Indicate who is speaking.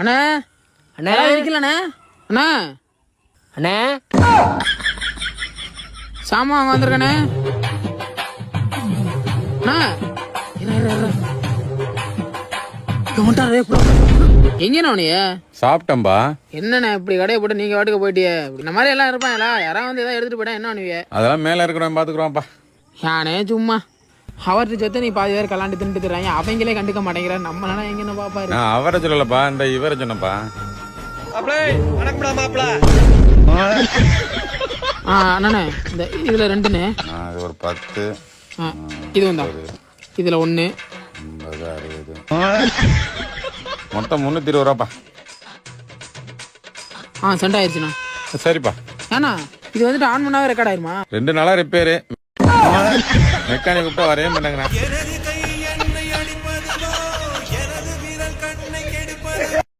Speaker 1: அண்ணா அண்ணா இருக்கலண்ணே அண்ணா அண்ணா சாமான் வாங்க வந்திருக்கண்ணே அண்ணா எங்கண்ணா உனிய
Speaker 2: சாப்பிட்டம்பா.
Speaker 1: என்னண்ணா இப்படி கடையை போட்டு நீங்க வாட்டுக்கு போயிட்டியே இந்த மாதிரி எல்லாம் இருப்பாங்களா? யாராவது வந்து ஏதாவது எடுத்துட்டு போயிட்டா என்ன பண்ணுவீங்க?
Speaker 2: அதெல்லாம் மேல இருக்கிறவன் பாத்துக்கிறோம்ப்பா.
Speaker 1: யானே சும்மா அவர்கிட்ட சேர்த்து நீ பாதி பேர் கலாண்டு தின்ட்டு தர்றாங்க, அவங்களே கண்டுக்க மாட்டேங்கிற. நம்மளால எங்கன்னு பாப்பாரு.
Speaker 2: நான் அவரை சொல்லலப்பா, இந்த இவரை சொன்னப்பா.
Speaker 1: அண்ணே இந்த இதுல 2ண்ணே.
Speaker 2: இது ஒரு 10.
Speaker 1: இது வந்தா இதுல 1
Speaker 2: 50 மொத்தம் 320 ரூபாப்பா.
Speaker 1: சென்ட் ஆயிடுச்சுண்ணா.
Speaker 2: சரிப்பா.
Speaker 1: ஏண்ணா இது வந்துட்டு ஆன் பண்ணாவே ரெக்கார்ட் ஆயிருமா?
Speaker 2: 2 நாளா ரிப்பேரு. மெக்கானிக் கூப்பிட்டா வரவே மாட்டேங்கிறேன்.